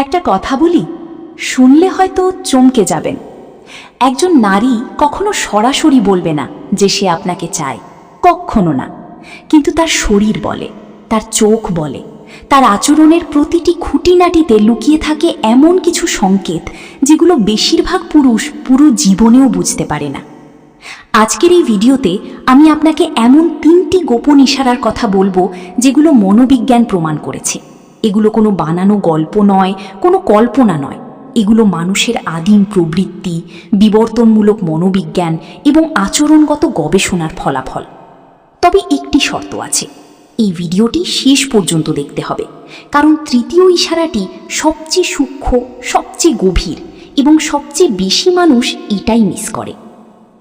একটা কথা বলি, শুনলে হয়তো চমকে যাবেন। একজন নারী কখনো সরাসরি বলবে না যে সে আপনাকে চায়, কখনো না। কিন্তু তার শরীর বলে, তার চোখ বলে, তার আচরণের প্রতিটি খুঁটিনাটিতে লুকিয়ে থাকে এমন কিছু সংকেত যেগুলো বেশিরভাগ পুরুষ পুরো জীবনেও বুঝতে পারে না। আজকের এই ভিডিওতে আমি আপনাকে এমন 3টি গোপন ইশারার কথা বলবো যেগুলো মনোবিজ্ঞান প্রমাণ করেছে। এগুলো কোনো বানানো গল্প নয়, কোনো কল্পনা নয়। এগুলো মানুষের আদিম প্রবৃত্তি, বিবর্তনমূলক মনোবিজ্ঞান এবং আচরণগত গবেষণার ফলাফল। তবে একটি শর্ত আছে, এই ভিডিওটি শেষ পর্যন্ত দেখতে হবে, কারণ তৃতীয় ইশারাটি সবচেয়ে সূক্ষ্ম, সবচেয়ে গভীর এবং সবচেয়ে বেশি মানুষ এটাই মিস করে।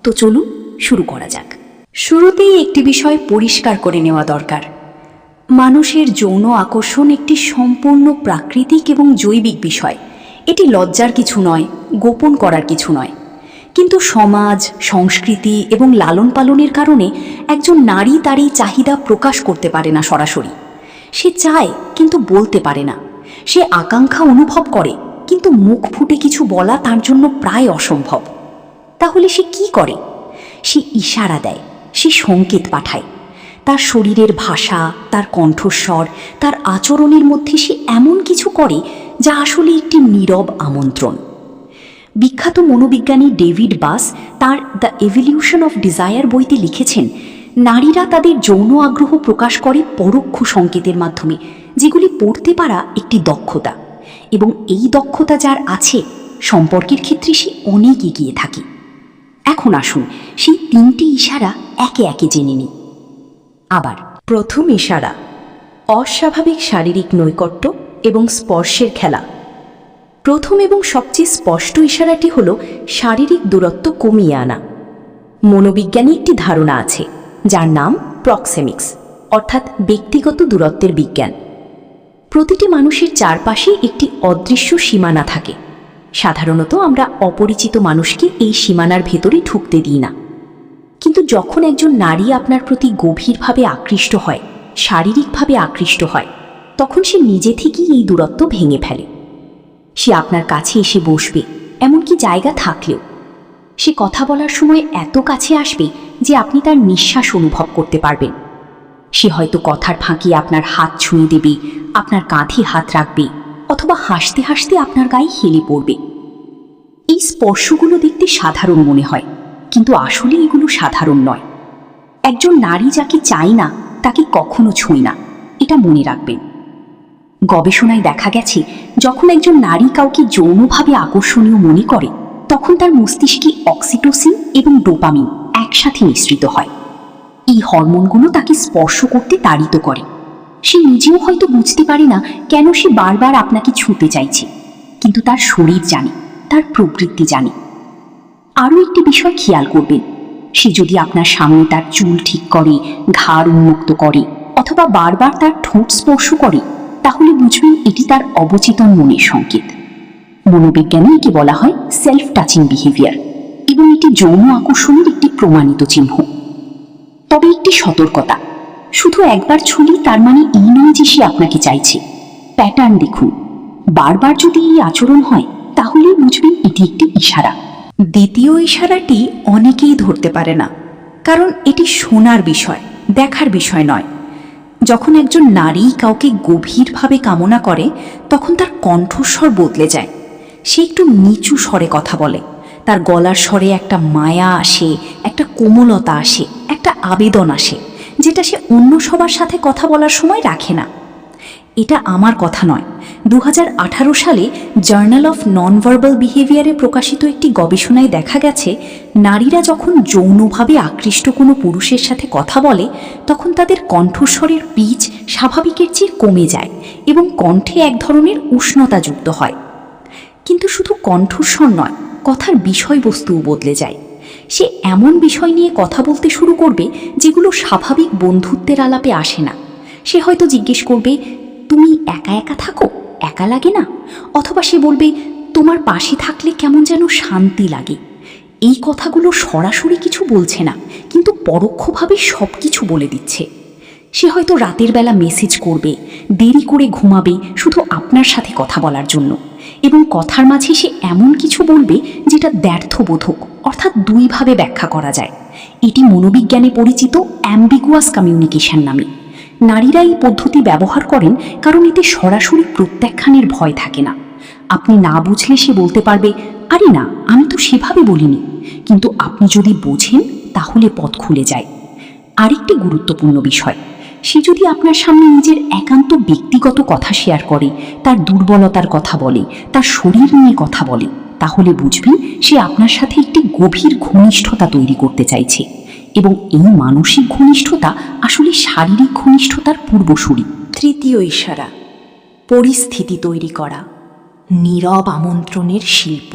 তো চলুন শুরু করা যাক। শুরুতেই একটি বিষয় পরিষ্কার করে নেওয়া দরকার। মানুষের যৌন আকর্ষণ একটি সম্পূর্ণ প্রাকৃতিক এবং জৈবিক বিষয়। এটি লজ্জার কিছু নয়, গোপন করার কিছু নয়। কিন্তু সমাজ, সংস্কৃতি এবং লালন পালনের কারণে একজন নারী তার এই চাহিদা প্রকাশ করতে পারে না সরাসরি। সে চায় কিন্তু বলতে পারে না। সে আকাঙ্ক্ষা অনুভব করে কিন্তু মুখ ফুটে কিছু বলা তার জন্য প্রায় অসম্ভব। তাহলে সে কি করে? সে ইশারা দেয়, সে সংকেত পাঠায়। তার শরীরের ভাষা, তার কণ্ঠস্বর, তার আচরণের মধ্যে সে এমন কিছু করে যা আসলে একটি নীরব আমন্ত্রণ। বিখ্যাত মনোবিজ্ঞানী ডেভিড বাস তার দ্য এভলিউশন অফ ডিজায়ার বইতে লিখেছেন, নারীরা তাদের যৌন আগ্রহ প্রকাশ করে পরোক্ষ সংকেতের মাধ্যমে, যেগুলি পড়তে পারা একটি দক্ষতা। এবং এই দক্ষতা যার আছে, সম্পর্কের ক্ষেত্রে সে অনেক এগিয়ে থাকে। এখন আসুন সেই 3টি ইশারা একে একে জেনে নিই। আবার প্রথম ইশারা, অস্বাভাবিক শারীরিক নৈকট্য এবং স্পর্শের খেলা। প্রথম এবং সবচেয়ে স্পষ্ট ইশারাটি হল শারীরিক দূরত্ব কমিয়ে আনা। মনোবিজ্ঞানী একটি ধারণা আছে যার নাম প্রক্সেমিক্স, অর্থাৎ ব্যক্তিগত দূরত্বের বিজ্ঞান। প্রতিটি মানুষের চারপাশে একটি অদৃশ্য সীমানা থাকে। সাধারণত আমরা অপরিচিত মানুষকে এই সীমানার ভেতরে ঢুকতে দিই না। কিন্তু যখন একজন নারী আপনার প্রতি গভীরভাবে আকৃষ্ট হয়, শারীরিকভাবে আকৃষ্ট হয়, তখন সে নিজে থেকেই এই দূরত্ব ভেঙে ফেলে। সে আপনার কাছে এসে বসবে, এমনকি জায়গা থাকলেও। সে কথা বলার সময় এত কাছে আসবে যে আপনি তার নিঃশ্বাস অনুভব করতে পারবেন। সে হয়তো কথার ফাঁকে আপনার হাত ছুঁয়ে দেবে, আপনার কাঁধে হাত রাখবে, অথবা হাসতে হাসতে আপনার গায়ে হেলে পড়বে। এই স্পর্শগুলো দেখতে সাধারণ মনে হয়, কিন্তু আসলে এগুলো সাধারণ নয়। একজন নারী যাকে চায় না তাকে কখনো ছুঁয় না, এটা মনে রাখবেন। গবেষণায় দেখা গেছে, যখন একজন নারী কাউকে যৌনভাবে আকর্ষণীয় মনে করে, তখন তার মস্তিষ্কে অক্সিটোসিন এবং ডোপামিন একসাথে মিশ্রিত হয়। এই হরমোনগুলো তাকে স্পর্শ করতে তাড়িত করে। সে নিজেও হয়তো বুঝতে পারে না কেন সে বারবার আপনাকে ছুঁতে চাইছে, কিন্তু তার শরীর জানে, তার প্রবৃত্তি জানে। আরও একটি বিষয় খেয়াল করবেন, সে যদি আপনার সামনে তার চুল ঠিক করে, ঘাড় উন্মুক্ত করে, অথবা বারবার তার ঠোঁট স্পর্শ করে, তাহলে বুঝবেন এটি তার অবচেতন মনের সংকেত। মনোবিজ্ঞানে একে বলা হয় সেলফ টাচিং বিহেভিয়ার, এবং এটি যৌন আকর্ষণের একটি প্রমাণিত চিহ্ন। তবে একটি সতর্কতা, শুধু একবার ছুঁলেই তার মানে এই নয় যে সে আপনাকে চাইছে। প্যাটার্ন দেখুন, বারবার যদি এই আচরণ হয় তাহলেই বুঝবেন এটি একটি ইশারা। দ্বিতীয় ইশারাটি অনেকেই ধরতে পারে না, কারণ এটি শোনার বিষয়, দেখার বিষয় নয়। যখন একজন নারী কাউকে গভীরভাবে কামনা করে, তখন তার কণ্ঠস্বর বদলে যায়। সে একটু নিচু স্বরে কথা বলে, তার গলার স্বরে একটা মায়া আসে, একটা কোমলতা আসে, একটা আবেদন আসে, যেটা সে অন্য সবার সাথে কথা বলার সময় রাখে না। এটা আমার কথা নয়, 2018 সালে জার্নাল অফ নন ভার্বাল বিহেভিয়ারে প্রকাশিত একটি গবেষণায় দেখা গেছে, নারীরা যখন যৌনভাবে আকৃষ্ট কোনো পুরুষের সাথে কথা বলে, তখন তাদের কণ্ঠস্বরের পিচ স্বাভাবিকের চেয়ে কমে যায় এবং কণ্ঠে এক ধরনের উষ্ণতা যুক্ত হয়। কিন্তু শুধু কণ্ঠস্বর নয়, কথার বিষয়বস্তুও বদলে যায়। সে এমন বিষয় নিয়ে কথা বলতে শুরু করবে যেগুলো স্বাভাবিক বন্ধুত্বের আলাপে আসে না। সে হয়তো জিজ্ঞেস করবে, তুমি একা একা থাকো, একা লাগে না? অথবা সে বলবে, তোমার পাশে থাকলে কেমন যেন শান্তি লাগে। এই কথাগুলো সরাসরি কিছু বলছে না, কিন্তু পরোক্ষভাবে সব কিছু বলে দিচ্ছে। সে হয়তো রাতের বেলা মেসেজ করবে, দেরি করে ঘুমাবে শুধু আপনার সাথে কথা বলার জন্য, এবং কথার মাঝে সে এমন কিছু বলবে যেটা দ্ব্যর্থবোধক, অর্থাৎ দুইভাবে ব্যাখ্যা করা যায়। এটি মনোবিজ্ঞানে পরিচিত অ্যাম্বিগুয়াস কমিউনিকেশন নামে। নারীরা এই পদ্ধতি ব্যবহার করেন কারণ এতে সরাসরি প্রত্যাখ্যানের ভয় থাকে না। আপনি না বুঝলে সে বলতে পারবে, আরে না, আমি তো সেভাবে বলিনি। কিন্তু আপনি যদি বোঝেন তাহলে পথ খুলে যায়। আরেকটি গুরুত্বপূর্ণ বিষয়, সে যদি আপনার সামনে নিজের একান্ত ব্যক্তিগত কথা শেয়ার করে, তার দুর্বলতার কথা বলে, তার শরীর নিয়ে কথা বলে, তাহলে বুঝবেন সে আপনার সাথে একটি গভীর ঘনিষ্ঠতা তৈরি করতে চাইছে, এবং এই মানসিক ঘনিষ্ঠতা আসলে শারীরিক ঘনিষ্ঠতার পূর্বসূরি। তৃতীয় ইশারা, পরিস্থিতি তৈরি করা, নীরব আমন্ত্রণের শিল্প।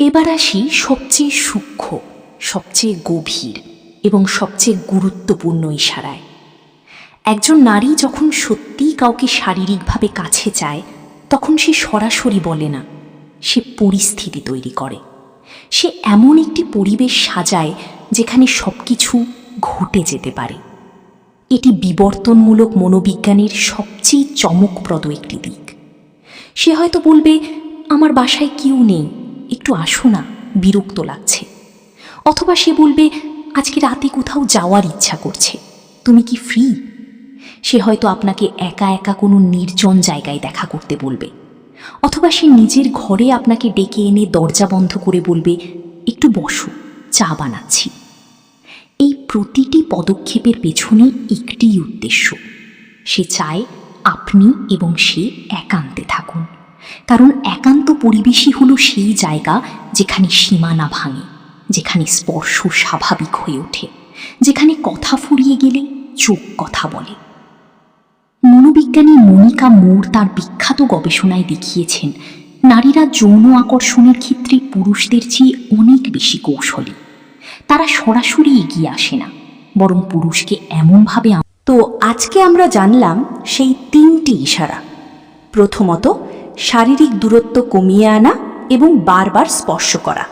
এবার আসি সবচেয়ে সূক্ষ্ম, সবচেয়ে গভীর এবং সবচেয়ে গুরুত্বপূর্ণ ইশারায়। একজন নারী যখন সত্যিই কাউকে শারীরিকভাবে কাছে চায়, তখন সে সরাসরি বলে না, সে পরিস্থিতি তৈরি করে। সে এমন একটি পরিবেশ সাজায় যেখানে সব কিছু ঘটে যেতে পারে। এটি বিবর্তনমূলক মনোবিজ্ঞানের সবচেয়ে চমকপ্রদ একটি দিক। সে হয়তো বলবে, আমার বাসায় কেউ নেই, একটু আসো না, বিরক্ত লাগছে। অথবা সে বলবে, আজকে রাতে কোথাও যাওয়ার ইচ্ছা করছে, তুমি কি ফ্রি? সে হয়তো আপনাকে একা একা কোনো নির্জন জায়গায় দেখা করতে বলবে। অথবা সে নিজের ঘরে আপনাকে ডেকে এনে দরজা বন্ধ করে বলবে, একটু বসো, চা বানাচ্ছি। এই প্রতিটি পদক্ষেপের পেছনে একটি উদ্দেশ্য, সে চায় আপনি এবং সে একান্তে থাকুন। কারণ একান্ত পরিবেশই হলো সেই জায়গা যেখানে সীমানা ভাঙে, যেখানে স্পর্শ স্বাভাবিক হয়ে ওঠে, যেখানে কথা ফুরিয়ে গেলে চোখ কথা বলে। মনোবিজ্ঞানী মনিকা মুর তার বিখ্যাত গবেষণায় দেখিয়েছেন, নারীরা যৌন আকর্ষণের ক্ষেত্রে পুরুষদের চেয়ে অনেক বেশি কৌশলী। তারা সরাসরি এগিয়ে আসে না, বরং পুরুষকে এমনভাবে। তো আজকে আমরা জানলাম সেই তিনটি ইশারা। প্রথমত, শারীরিক দূরত্ব কমিয়ে আনা এবং বারবার স্পর্শ করা।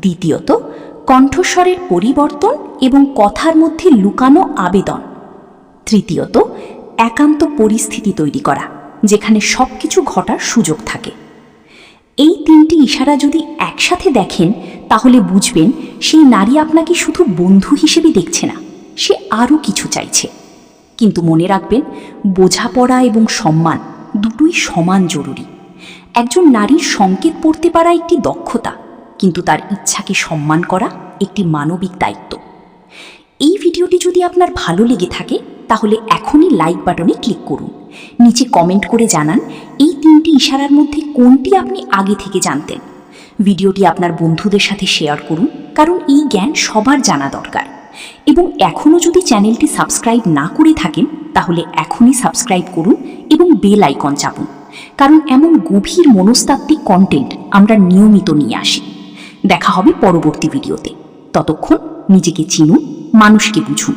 দ্বিতীয়ত, কণ্ঠস্বরের পরিবর্তন এবং কথার মধ্যে লুকানো আবেদন। তৃতীয়ত, একান্ত পরিস্থিতি তৈরি করা, যেখানে সব কিছু ঘটার সুযোগ থাকে। এই তিনটি ইশারা যদি একসাথে দেখেন, তাহলে বুঝবেন সেই নারী আপনাকে শুধু বন্ধু হিসেবে দেখছে না, সে আরও কিছু চাইছে। কিন্তু মনে রাখবেন, বোঝাপড়া এবং সম্মান দুটোই সমান জরুরি। একজন নারীর সংকেত পড়তে পারা একটি দক্ষতা, কিন্তু তার ইচ্ছাকে সম্মান করা একটি মানবিক দায়িত্ব। এই ভিডিওটি যদি আপনার ভালো লেগে থাকে, তাহলে এখনই লাইক বাটনে ক্লিক করুন। নিচে কমেন্ট করে জানান এই তিনটি ইশারার মধ্যে কোনটি আপনি আগে থেকে জানতেন। ভিডিওটি আপনার বন্ধুদের সাথে শেয়ার করুন, কারণ এই জ্ঞান সবার জানা দরকার। এবং এখনও যদি চ্যানেলটি সাবস্ক্রাইব না করে থাকেন, তাহলে এখনই সাবস্ক্রাইব করুন এবং বেল আইকন চাপুন, কারণ এমন গভীর মনস্তাত্ত্বিক কন্টেন্ট আমরা নিয়মিত নিয়ে আসি। দেখা হবে পরবর্তী ভিডিওতে। ততক্ষণ নিজেকে চিনুন, মানুষকে বুঝুন।